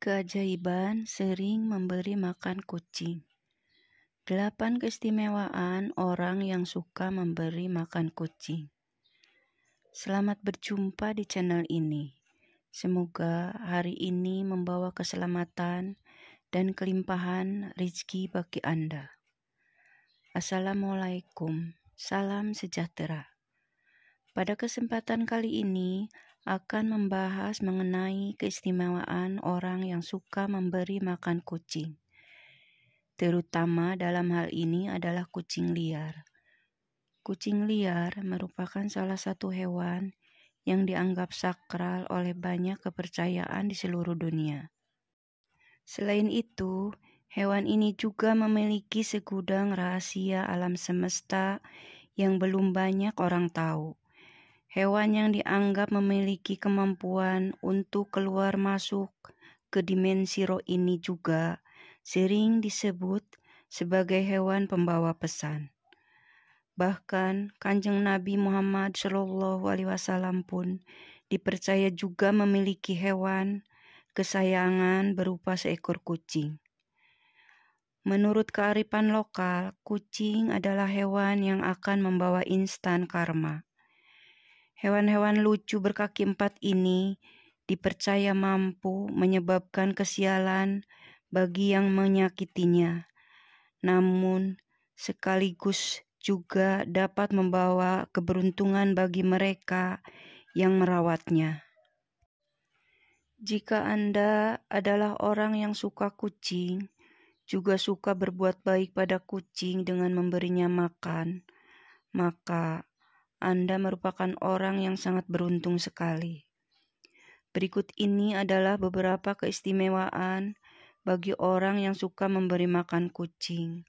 Keajaiban sering memberi makan kucing. 8 keistimewaan orang yang suka memberi makan kucing. Selamat berjumpa di channel ini. Semoga hari ini membawa keselamatan dan kelimpahan rezeki bagi Anda. Assalamualaikum, salam sejahtera. Pada kesempatan kali ini akan membahas mengenai keistimewaan orang yang suka memberi makan kucing. Terutama dalam hal ini adalah kucing liar. Kucing liar merupakan salah satu hewan yang dianggap sakral oleh banyak kepercayaan di seluruh dunia. Selain itu, hewan ini juga memiliki segudang rahasia alam semesta yang belum banyak orang tahu. Hewan yang dianggap memiliki kemampuan untuk keluar masuk ke dimensi roh ini juga sering disebut sebagai hewan pembawa pesan. Bahkan Kanjeng Nabi Muhammad SAW pun dipercaya juga memiliki hewan kesayangan berupa seekor kucing. Menurut kearifan lokal, kucing adalah hewan yang akan membawa instan karma. Hewan-hewan lucu berkaki 4 ini dipercaya mampu menyebabkan kesialan bagi yang menyakitinya, namun sekaligus juga dapat membawa keberuntungan bagi mereka yang merawatnya. Jika Anda adalah orang yang suka kucing, juga suka berbuat baik pada kucing dengan memberinya makan, maka Anda merupakan orang yang sangat beruntung sekali. Berikut ini adalah beberapa keistimewaan bagi orang yang suka memberi makan kucing,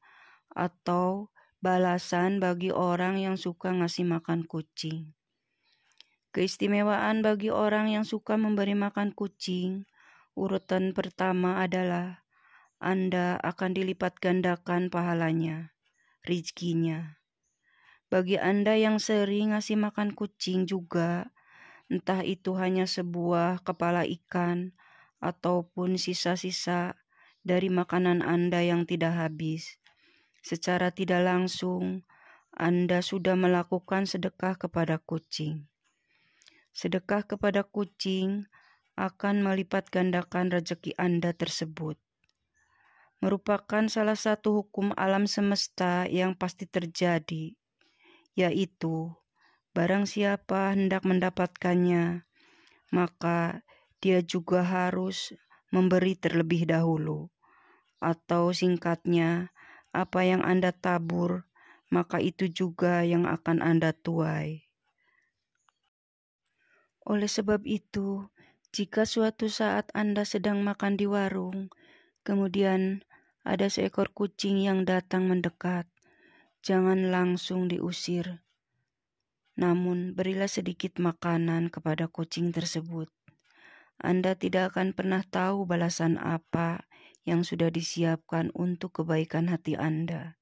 atau balasan bagi orang yang suka ngasih makan kucing. Keistimewaan bagi orang yang suka memberi makan kucing, urutan pertama adalah Anda akan dilipat gandakan pahalanya, rezekinya. Bagi Anda yang sering ngasih makan kucing juga, entah itu hanya sebuah kepala ikan ataupun sisa-sisa dari makanan Anda yang tidak habis, secara tidak langsung Anda sudah melakukan sedekah kepada kucing. Sedekah kepada kucing akan melipat gandakan rezeki Anda tersebut. Merupakan salah satu hukum alam semesta yang pasti terjadi, yaitu barang siapa hendak mendapatkannya, maka dia juga harus memberi terlebih dahulu. Atau singkatnya, apa yang Anda tabur, maka itu juga yang akan Anda tuai. Oleh sebab itu, jika suatu saat Anda sedang makan di warung, kemudian ada seekor kucing yang datang mendekat, jangan langsung diusir. Namun berilah sedikit makanan kepada kucing tersebut. Anda tidak akan pernah tahu balasan apa yang sudah disiapkan untuk kebaikan hati Anda.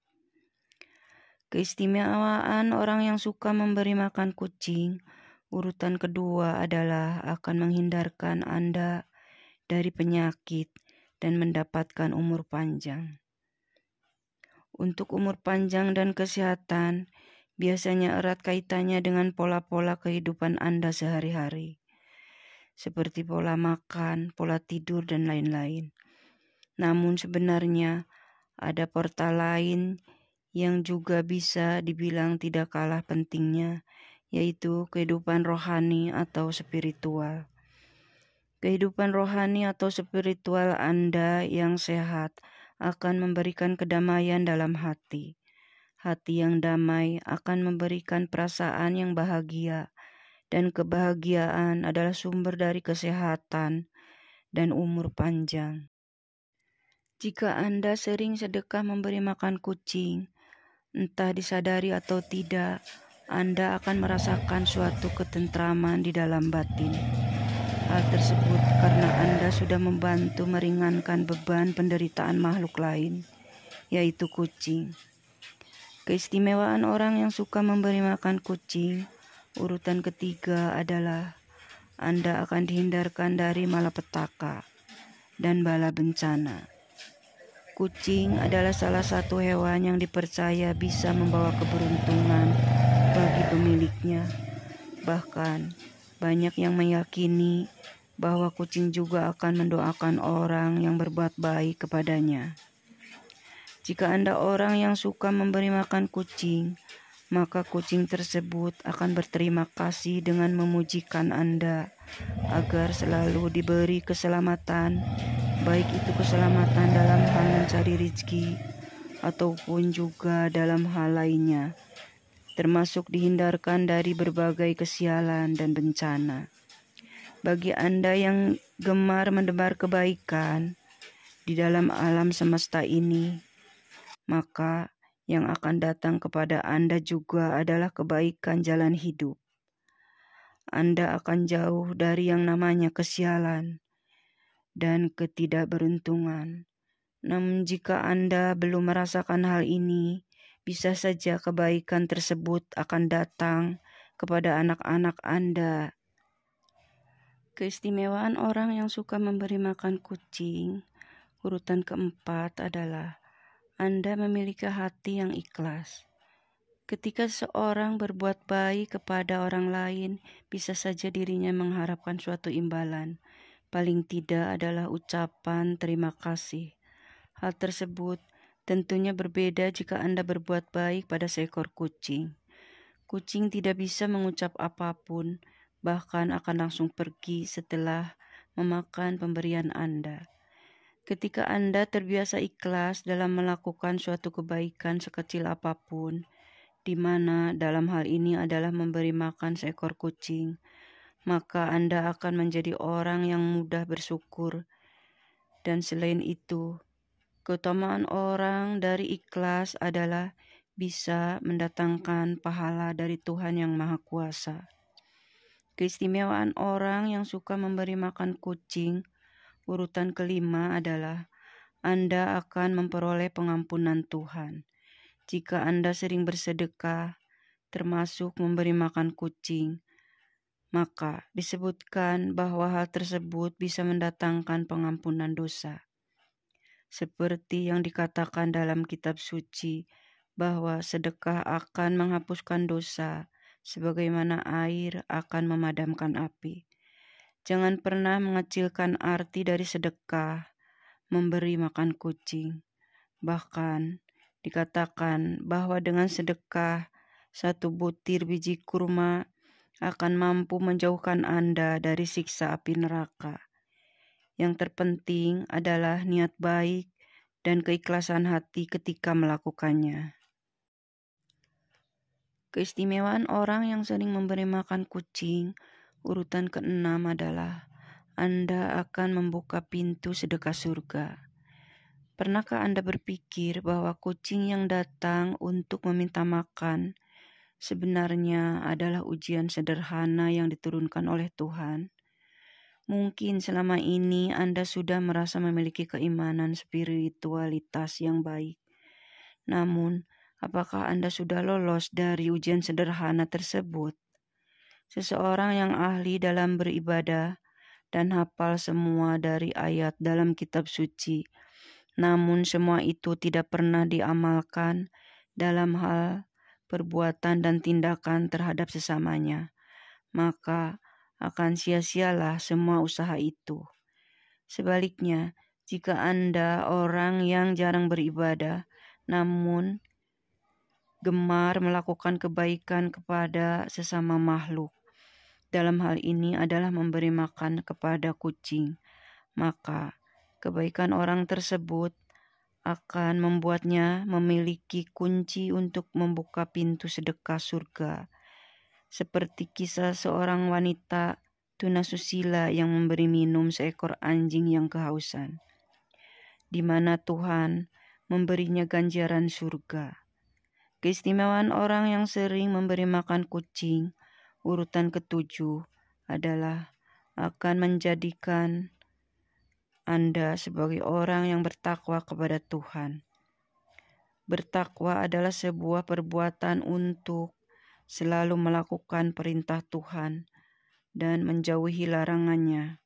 Keistimewaan orang yang suka memberi makan kucing, urutan kedua adalah akan menghindarkan Anda dari penyakit dan mendapatkan umur panjang. Untuk umur panjang dan kesehatan, biasanya erat kaitannya dengan pola-pola kehidupan Anda sehari-hari, seperti pola makan, pola tidur, dan lain-lain. Namun sebenarnya ada portal lain yang juga bisa dibilang tidak kalah pentingnya, yaitu kehidupan rohani atau spiritual. Kehidupan rohani atau spiritual Anda yang sehat akan memberikan kedamaian dalam hati. Hati yang damai akan memberikan perasaan yang bahagia, dan kebahagiaan adalah sumber dari kesehatan dan umur panjang. Jika Anda sering sedekah memberi makan kucing, entah disadari atau tidak, Anda akan merasakan suatu ketentraman di dalam batin. Hal tersebut karena Anda sudah membantu meringankan beban penderitaan makhluk lain, yaitu kucing. Keistimewaan orang yang suka memberi makan kucing, urutan ketiga adalah Anda akan dihindarkan dari malapetaka. dan bala bencana. Kucing adalah salah satu hewan yang dipercaya bisa membawa keberuntungan bagi pemiliknya. Bahkan, banyak yang meyakini bahwa kucing juga akan mendoakan orang yang berbuat baik kepadanya. Jika Anda orang yang suka memberi makan kucing, maka kucing tersebut akan berterima kasih dengan memujikan Anda agar selalu diberi keselamatan, baik itu keselamatan dalam hal mencari rezeki ataupun juga dalam hal lainnya, termasuk dihindarkan dari berbagai kesialan dan bencana. Bagi Anda yang gemar menebar kebaikan di dalam alam semesta ini, maka yang akan datang kepada Anda juga adalah kebaikan jalan hidup. Anda akan jauh dari yang namanya kesialan dan ketidakberuntungan. Namun jika Anda belum merasakan hal ini, bisa saja kebaikan tersebut akan datang kepada anak-anak Anda. Keistimewaan orang yang suka memberi makan kucing, urutan keempat adalah Anda memiliki hati yang ikhlas. Ketika seorang berbuat baik kepada orang lain, bisa saja dirinya mengharapkan suatu imbalan. Paling tidak adalah ucapan terima kasih. Hal tersebut tentunya berbeda jika Anda berbuat baik pada seekor kucing. Kucing tidak bisa mengucap apapun, bahkan akan langsung pergi setelah memakan pemberian Anda. Ketika Anda terbiasa ikhlas dalam melakukan suatu kebaikan sekecil apapun, di mana dalam hal ini adalah memberi makan seekor kucing, maka Anda akan menjadi orang yang mudah bersyukur. Dan selain itu, keutamaan orang dari ikhlas adalah bisa mendatangkan pahala dari Tuhan yang Maha Kuasa. Keistimewaan orang yang suka memberi makan kucing, urutan kelima adalah Anda akan memperoleh pengampunan Tuhan. Jika Anda sering bersedekah, termasuk memberi makan kucing, maka disebutkan bahwa hal tersebut bisa mendatangkan pengampunan dosa. Seperti yang dikatakan dalam kitab suci, bahwa sedekah akan menghapuskan dosa, sebagaimana air akan memadamkan api. Jangan pernah mengecilkan arti dari sedekah, memberi makan kucing. Bahkan, dikatakan bahwa dengan sedekah, 1 butir biji kurma akan mampu menjauhkan Anda dari siksa api neraka. Yang terpenting adalah niat baik dan keikhlasan hati ketika melakukannya. Keistimewaan orang yang sering memberi makan kucing, urutan keenam adalah Anda akan membuka pintu sedekah surga. Pernahkah Anda berpikir bahwa kucing yang datang untuk meminta makan sebenarnya adalah ujian sederhana yang diturunkan oleh Tuhan? Mungkin selama ini Anda sudah merasa memiliki keimanan spiritualitas yang baik. Namun, apakah Anda sudah lolos dari ujian sederhana tersebut? Seseorang yang ahli dalam beribadah dan hafal semua dari ayat dalam kitab suci, namun semua itu tidak pernah diamalkan dalam hal perbuatan dan tindakan terhadap sesamanya, maka akan sia-sialah semua usaha itu. Sebaliknya, jika Anda orang yang jarang beribadah, namun gemar melakukan kebaikan kepada sesama makhluk, dalam hal ini adalah memberi makan kepada kucing, maka kebaikan orang tersebut akan membuatnya memiliki kunci untuk membuka pintu sedekah surga. Seperti kisah seorang wanita tunasusila yang memberi minum seekor anjing yang kehausan, di mana Tuhan memberinya ganjaran surga. Keistimewaan orang yang sering memberi makan kucing, urutan ketujuh adalah akan menjadikan Anda sebagai orang yang bertakwa kepada Tuhan. Bertakwa adalah sebuah perbuatan untuk selalu melakukan perintah Tuhan dan menjauhi larangannya.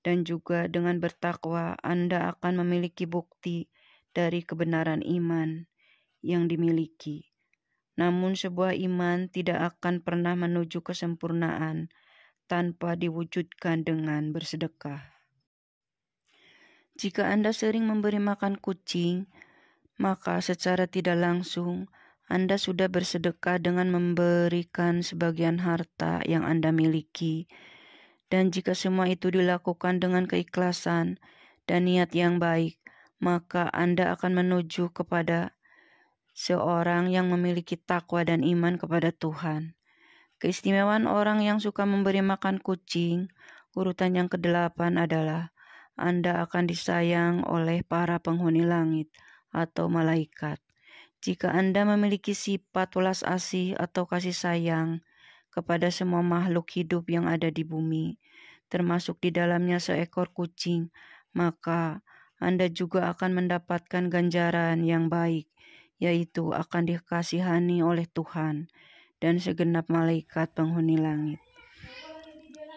dan juga dengan bertakwa Anda akan memiliki bukti dari kebenaran iman yang dimiliki. Namun sebuah iman tidak akan pernah menuju kesempurnaan tanpa diwujudkan dengan bersedekah. Jika Anda sering memberi makan kucing, maka secara tidak langsung Anda sudah bersedekah dengan memberikan sebagian harta yang Anda miliki. Dan jika semua itu dilakukan dengan keikhlasan dan niat yang baik, maka Anda akan menuju kepada seorang yang memiliki takwa dan iman kepada Tuhan. Keistimewaan orang yang suka memberi makan kucing, urutan yang ke-8 adalah Anda akan disayang oleh para penghuni langit atau malaikat. Jika Anda memiliki sifat welas asih atau kasih sayang kepada semua makhluk hidup yang ada di bumi, termasuk di dalamnya seekor kucing, maka Anda juga akan mendapatkan ganjaran yang baik, yaitu akan dikasihani oleh Tuhan dan segenap malaikat penghuni langit.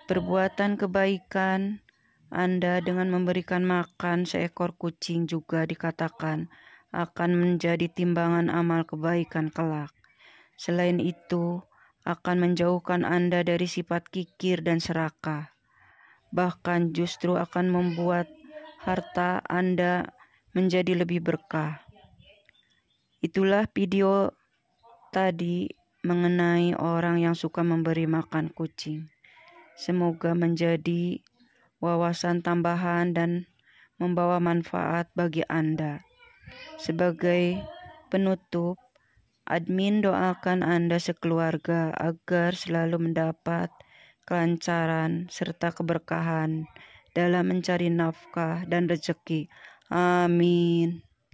Perbuatan kebaikan Anda dengan memberikan makan seekor kucing juga dikatakan akan menjadi timbangan amal kebaikan kelak. Selain itu, akan menjauhkan Anda dari sifat kikir dan serakah. Bahkan justru akan membuat harta Anda menjadi lebih berkah. Itulah video tadi mengenai orang yang suka memberi makan kucing. Semoga menjadi wawasan tambahan dan membawa manfaat bagi Anda. Sebagai penutup, admin doakan Anda sekeluarga agar selalu mendapat kelancaran serta keberkahan dalam mencari nafkah dan rezeki. Amin.